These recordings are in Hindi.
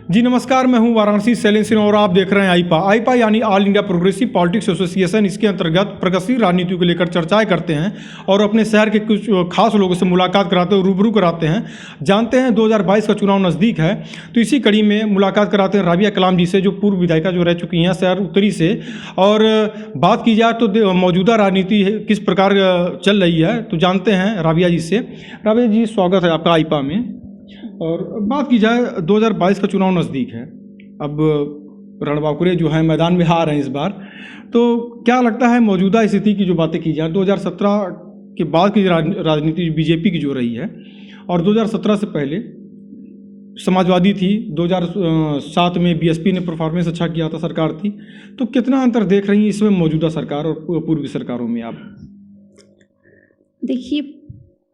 जी नमस्कार, मैं हूं वाराणसी शैलेंद्र सिंह और आप देख रहे हैं आईपा यानी all India progressive politics association. इसके अंतर्गत प्रगतिशील राजनीति को लेकर चर्चाएं करते हैं और अपने शहर के कुछ खास लोगों से मुलाकात कराते हैं, रूबरू कराते हैं। जानते हैं 2022 का चुनाव नज़दीक है, तो इसी कड़ी में मुलाकात कराते हैं राबिया कलाम जी से, जो पूर्व विधायिका जो रह चुकी हैं शहर उत्तरी से। और बात की जाए तो मौजूदा राजनीति किस प्रकार चल रही है, तो जानते हैं राबिया जी से। राबिया जी, स्वागत है आपका आईपा में। और बात की जाए 2022 का चुनाव नज़दीक है, अब रणबांकुरे जो है मैदान में आ रहे हैं इस बार, तो क्या लगता है मौजूदा स्थिति की जो बातें की जाए 2017 के बाद की राजनीति बीजेपी की जो रही है, और 2017 से पहले समाजवादी थी, 2007 में बीएसपी ने परफॉर्मेंस अच्छा किया था, सरकार थी, तो कितना अंतर देख रही हैं इसमें मौजूदा सरकार और पूर्व सरकारों में आप? देखिए,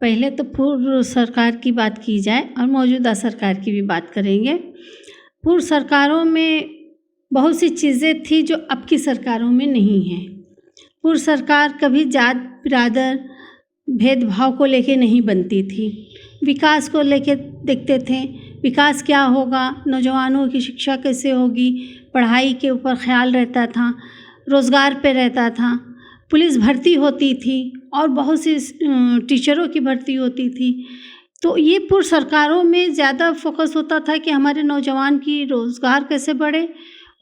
पहले तो पूर्व सरकार की बात की जाए और मौजूदा सरकार की भी बात करेंगे। पूर्व सरकारों में बहुत सी चीज़ें थी जो अब की सरकारों में नहीं हैं। पूर्व सरकार कभी जात बिरादर भेदभाव को लेके नहीं बनती थी, विकास को लेके देखते थे, विकास क्या होगा, नौजवानों की शिक्षा कैसे होगी, पढ़ाई के ऊपर ख्याल रहता था, रोज़गार पे रहता था, पुलिस भर्ती होती थी और बहुत सी टीचरों की भर्ती होती थी। तो ये पूर्व सरकारों में ज़्यादा फोकस होता था कि हमारे नौजवान की रोज़गार कैसे बढ़े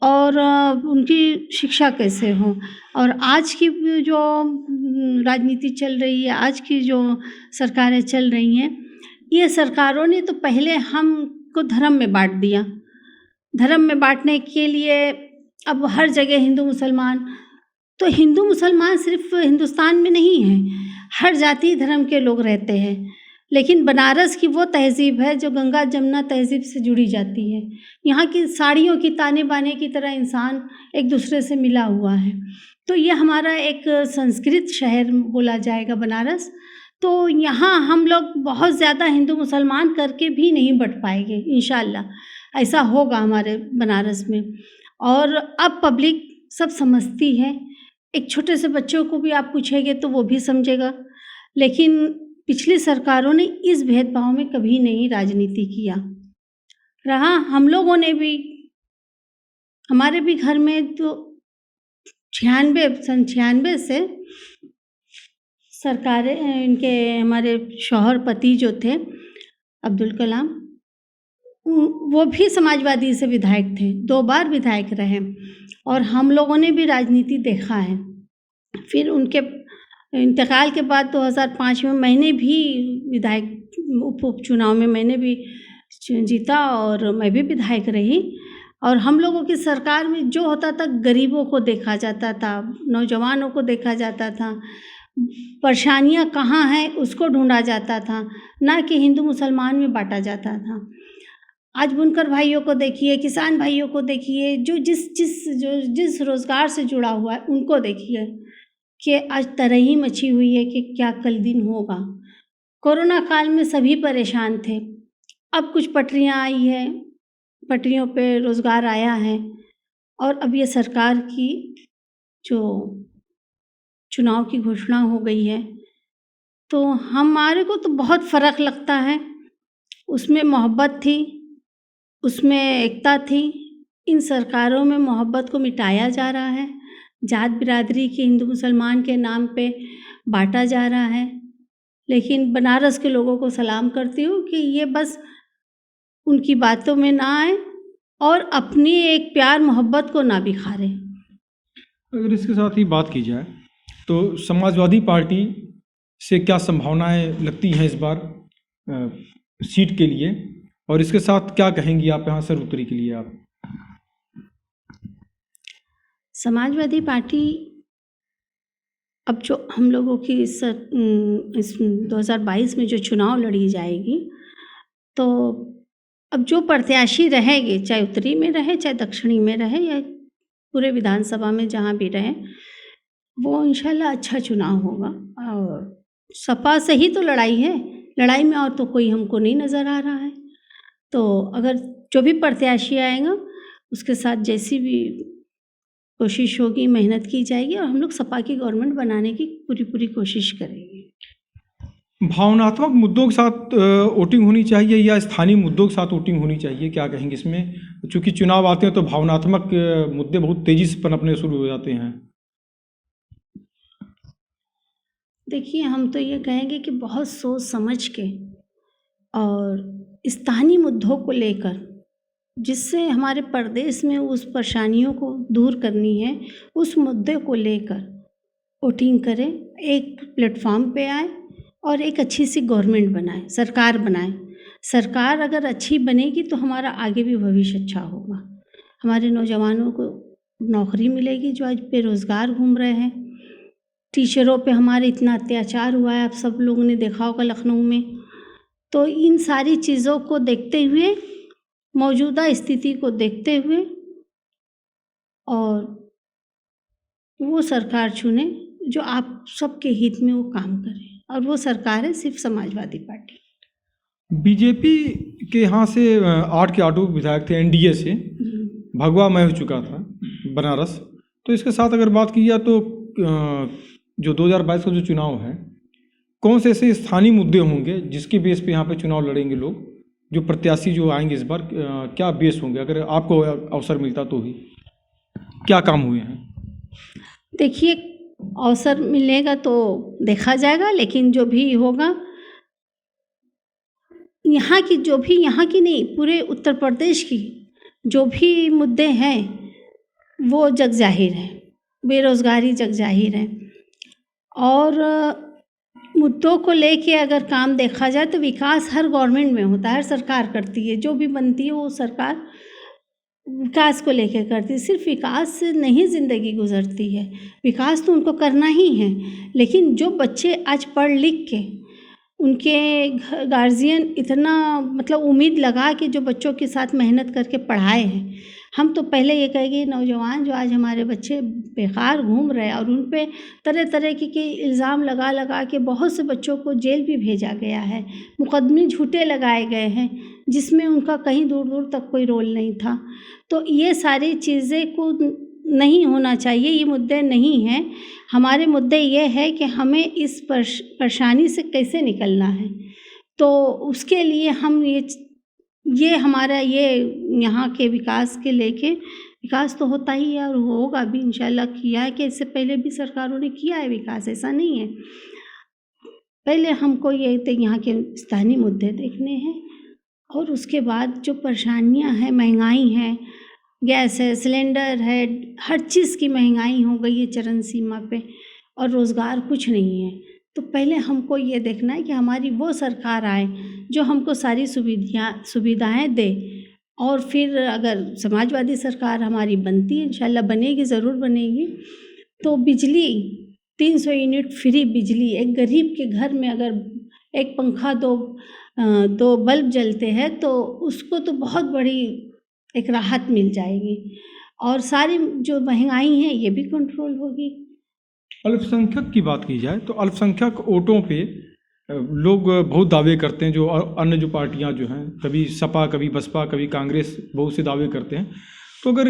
और उनकी शिक्षा कैसे हो। और आज की जो राजनीति चल रही है, आज की जो सरकारें चल रही हैं, ये सरकारों ने तो पहले हमको धर्म में बांट दिया। धर्म में बांटने के लिए अब हर जगह हिंदू मुसलमान, तो हिंदू मुसलमान सिर्फ हिंदुस्तान में नहीं है, हर जाति धर्म के लोग रहते हैं। लेकिन बनारस की वो तहज़ीब है जो गंगा जमुना तहज़ीब से जुड़ी जाती है। यहाँ की साड़ियों की ताने बाने की तरह इंसान एक दूसरे से मिला हुआ है। तो ये हमारा एक संस्कृत शहर बोला जाएगा बनारस। तो यहाँ हम लोग बहुत ज़्यादा हिंदू मुसलमान करके भी नहीं बट पाएंगे, इंशाअल्लाह ऐसा होगा हमारे बनारस में। और अब पब्लिक सब समझती है, एक छोटे से बच्चों को भी आप पूछेंगे तो वो भी समझेगा। लेकिन पिछली सरकारों ने इस भेदभाव में कभी नहीं राजनीति किया। रहा हम लोगों ने भी, हमारे भी घर में तो 96 से सरकारें, इनके हमारे शौहर पति जो थे अब्दुल कलाम, वो भी समाजवादी से विधायक थे, 2 बार विधायक रहे और हम लोगों ने भी राजनीति देखा है। फिर उनके इंतकाल के बाद 2005 में मैंने भी विधायक उपचुनाव में मैंने भी जीता और मैं भी विधायक रही। और हम लोगों की सरकार में जो होता था, गरीबों को देखा जाता था, नौजवानों को देखा जाता था, परेशानियां कहाँ हैं उसको ढूंढा जाता था, ना कि हिंदू मुसलमान में बांटा जाता था। आज बुनकर भाइयों को देखिए, किसान भाइयों को देखिए, जो जिस रोज़गार से जुड़ा हुआ है उनको देखिए कि आज तरही मची हुई है कि क्या कल दिन होगा। कोरोना काल में सभी परेशान थे, अब कुछ पटरियां आई है, पटरियों पे रोज़गार आया है। और अब ये सरकार की जो चुनाव की घोषणा हो गई है, तो हमारे को तो बहुत फ़र्क लगता है। उसमें मोहब्बत थी, उसमें एकता थी। इन सरकारों में मोहब्बत को मिटाया जा रहा है, जात बिरादरी के हिंदू मुसलमान के नाम पे बांटा जा रहा है। लेकिन बनारस के लोगों को सलाम करती हूँ कि ये बस उनकी बातों में ना आए और अपनी एक प्यार मोहब्बत को ना बिखारे। अगर इसके साथ ही बात की जाए तो समाजवादी पार्टी से क्या संभावनाएं लगती हैं इस बार सीट के लिए, और इसके साथ क्या कहेंगी आप यहाँ से उत्तरी के लिए? आप समाजवादी पार्टी अब जो हम लोगों की इस 2022 में जो चुनाव लड़ी जाएगी, तो अब जो प्रत्याशी रहेंगे, चाहे उत्तरी में रहे, चाहे दक्षिणी में रहे, या पूरे विधानसभा में जहाँ भी रहे, वो इंशाल्लाह अच्छा चुनाव होगा। और सपा से ही तो लड़ाई है, लड़ाई में और तो कोई हमको नहीं नज़र आ रहा है। तो अगर जो भी प्रत्याशी आएगा उसके साथ जैसी भी कोशिश होगी, मेहनत की जाएगी और हम लोग सपा की गवर्नमेंट बनाने की पूरी कोशिश करेंगे। भावनात्मक मुद्दों के साथ वोटिंग होनी चाहिए या स्थानीय मुद्दों के साथ वोटिंग होनी चाहिए, क्या कहेंगे इसमें? चूँकि चुनाव आते हैं तो भावनात्मक मुद्दे बहुत तेज़ी से पनपने शुरू हो जाते हैं। देखिए, हम तो ये कहेंगे कि बहुत सोच समझ के और स्थानीय मुद्दों को लेकर, जिससे हमारे प्रदेश में उस परेशानियों को दूर करनी है, उस मुद्दे को लेकर वोटिंग करें, एक प्लेटफॉर्म पे आए और एक अच्छी सी गवर्नमेंट बनाए, सरकार बनाए। सरकार अगर अच्छी बनेगी तो हमारा आगे भी भविष्य अच्छा होगा। हमारे नौजवानों को नौकरी मिलेगी जो आज बेरोज़गार घूम रहे हैं। टीचरों पे हमारे इतना अत्याचार हुआ है, आप सब लोगों ने देखा होगा लखनऊ में। तो इन सारी चीज़ों को देखते हुए, मौजूदा स्थिति को देखते हुए और वो सरकार चुने जो आप सबके हित में वो काम करे, और वो सरकार है सिर्फ समाजवादी पार्टी। बीजेपी के यहाँ से 8 के 8 विधायक थे, एनडीए से भगवा मैं हो चुका था बनारस। तो इसके साथ अगर बात की जाए तो जो 2022 का जो चुनाव है, कौन से ऐसे स्थानीय मुद्दे होंगे जिसके बेस पे यहाँ पे चुनाव लड़ेंगे लोग, जो प्रत्याशी जो आएंगे इस बार, क्या बेस होंगे? अगर आपको अवसर मिलता तो भी क्या काम हुए हैं? देखिए, अवसर मिलेगा तो देखा जाएगा, लेकिन जो भी होगा, यहाँ की नहीं, पूरे उत्तर प्रदेश की जो भी मुद्दे हैं वो जग जाहिर है। बेरोज़गारी जग जाहिर है, और मुद्दों को लेके अगर काम देखा जाए तो विकास हर गवर्नमेंट में होता है, हर सरकार करती है। जो भी बनती है वो सरकार विकास को लेकर करती है। सिर्फ विकास से नहीं ज़िंदगी गुजरती है, विकास तो उनको करना ही है। लेकिन जो बच्चे आज पढ़ लिख के, उनके गार्जियन इतना मतलब उम्मीद लगा कि जो बच्चों के साथ मेहनत करके पढ़ाए हैं, हम तो पहले ये कहेंगे नौजवान जो आज हमारे बच्चे बेकार घूम रहे हैं और उन पे तरह तरह के इल्ज़ाम लगा लगा के बहुत से बच्चों को जेल भी भेजा गया है, मुकदमे झूठे लगाए गए हैं जिसमें उनका कहीं दूर दूर तक कोई रोल नहीं था। तो ये सारी चीज़ें को नहीं होना चाहिए, ये मुद्दे नहीं हैं। हमारे मुद्दे ये है कि हमें इस परेशानी से कैसे निकलना है। तो उसके लिए हम ये हमारा ये यहाँ के विकास के लेके, विकास तो होता ही है और होगा भी इंशाल्लाह। किया है कि इससे पहले भी सरकारों ने किया है विकास, ऐसा नहीं है। पहले हमको ये तो यहाँ के स्थानीय मुद्दे देखने हैं, और उसके बाद जो परेशानियाँ हैं, महंगाई है, गैस है, सिलेंडर है, हर चीज़ की महंगाई हो गई है चरम सीमा पे, और रोज़गार कुछ नहीं है। तो पहले हमको ये देखना है कि हमारी वो सरकार आए जो हमको सारी सुविधाएं दे। और फिर अगर समाजवादी सरकार हमारी बनती है, इंशाल्लाह बनेगी, ज़रूर बनेगी, तो बिजली 300 यूनिट फ्री बिजली, एक गरीब के घर में अगर एक पंखा दो बल्ब जलते हैं तो उसको तो बहुत बड़ी एक राहत मिल जाएगी, और सारी जो महंगाई है ये भी कंट्रोल होगी। अल्पसंख्यक की बात की जाए तो अल्पसंख्यक वोटों पे लोग बहुत दावे करते हैं, जो अन्य जो पार्टियां जो हैं, कभी सपा, कभी बसपा, कभी कांग्रेस, बहुत से दावे करते हैं। तो अगर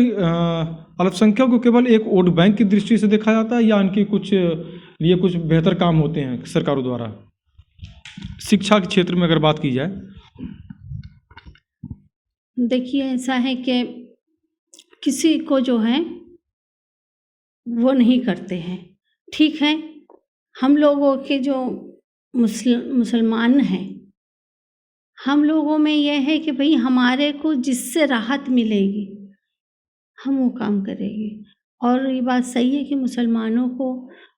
अल्पसंख्यक को केवल एक वोट बैंक की दृष्टि से देखा जाता है या उनके कुछ बेहतर काम होते हैं सरकारों द्वारा? शिक्षा के क्षेत्र में अगर बात की जाए, देखिए ऐसा है कि किसी को जो है वो नहीं करते हैं, ठीक है। हम लोगों के जो मुसलमान हैं, हम लोगों में यह है कि भाई हमारे को जिससे राहत मिलेगी हम वो काम करेंगे। और ये बात सही है कि मुसलमानों को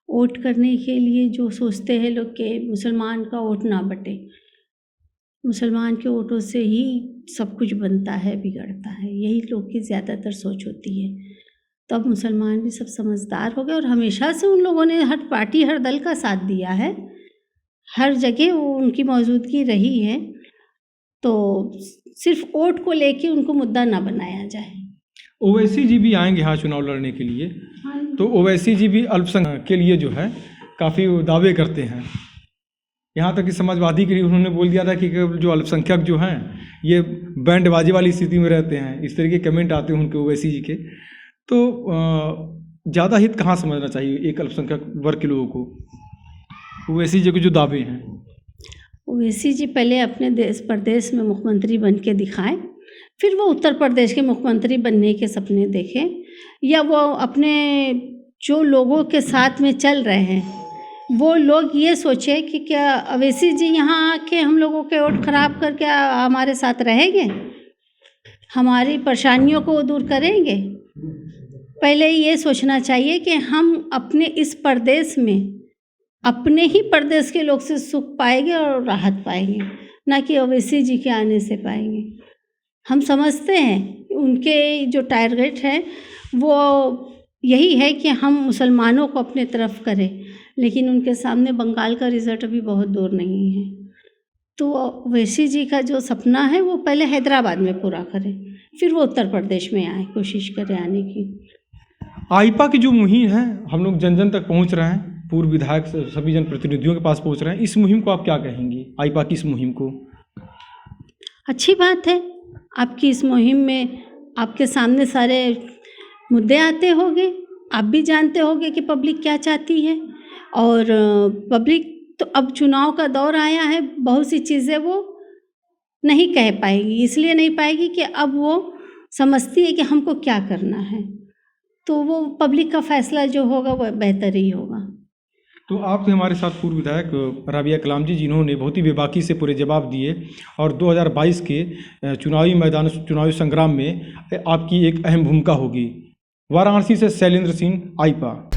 वोट करने के लिए जो सोचते हैं लोग कि मुसलमान का वोट ना बटे, मुसलमान के वोटों से ही सब कुछ बनता है, बिगड़ता है, यही लोग की ज़्यादातर सोच होती है। तो अब मुसलमान भी सब समझदार हो गए, और हमेशा से उन लोगों ने हर पार्टी, हर दल का साथ दिया है, हर जगह वो उनकी मौजूदगी रही है। तो सिर्फ वोट को लेके उनको मुद्दा ना बनाया जाए। ओवैसी जी भी आएंगे यहाँ चुनाव लड़ने के लिए, तो ओवैसी जी भी अल्पसंख्यक के लिए जो है काफ़ी दावे करते हैं। यहाँ तक कि समाजवादी के लिए उन्होंने बोल दिया था कि जो अल्पसंख्यक जो हैं ये बैंडबाजी वाली स्थिति में रहते हैं, इस तरह के कमेंट आते हैं उनके ओवैसी जी के। तो ज़्यादा हित कहाँ समझना चाहिए एक अल्पसंख्यक वर्ग के लोगों को, ओवैसी जी के जो दावे हैं? ओवैसी जी पहले अपने देश प्रदेश में मुख्यमंत्री बन के दिखाएं, फिर वो उत्तर प्रदेश के मुख्यमंत्री बनने के सपने देखें, या वो अपने जो लोगों के साथ में चल रहे हैं वो लोग ये सोचें कि क्या ओवैसी जी यहाँ आके हम लोगों के वोट खराब करके हमारे साथ रहेंगे, हमारी परेशानियों को दूर करेंगे। पहले ये सोचना चाहिए कि हम अपने इस प्रदेश में अपने ही प्रदेश के लोग से सुख पाएंगे और राहत पाएंगे, ना कि ओवैसी जी के आने से पाएंगे। हम समझते हैं उनके जो टारगेट है वो यही है कि हम मुसलमानों को अपने तरफ करें, लेकिन उनके सामने बंगाल का रिजल्ट अभी बहुत दूर नहीं है। तो ओवैसी जी का जो सपना है वो पहले हैदराबाद में पूरा करें, फिर वो उत्तर प्रदेश में आए, कोशिश करें आने की। आईपा की जो मुहिम है, हम लोग जन जन तक पहुंच रहे हैं, पूर्व विधायक सभी जनप्रतिनिधियों के पास पहुंच रहे हैं, इस मुहिम को आप क्या कहेंगी, आईपा की इस मुहिम को? अच्छी बात है, आपकी इस मुहिम में आपके सामने सारे मुद्दे आते होंगे, आप भी जानते होंगे कि पब्लिक क्या चाहती है, और पब्लिक तो अब चुनाव का दौर आया है, बहुत सी चीज़ें वो नहीं कह पाएगी, इसलिए नहीं पाएगी कि अब वो समझती है कि हमको क्या करना है, तो वो पब्लिक का फैसला जो होगा वो बेहतर ही होगा। तो आप थे हमारे साथ पूर्व विधायक राबिया कलाम जी, जिन्होंने बहुत ही बेबाकी से पूरे जवाब दिए और 2022 के चुनावी मैदान, चुनावी संग्राम में आपकी एक अहम भूमिका होगी। वाराणसी से शैलेंद्र सिंह, आईपा।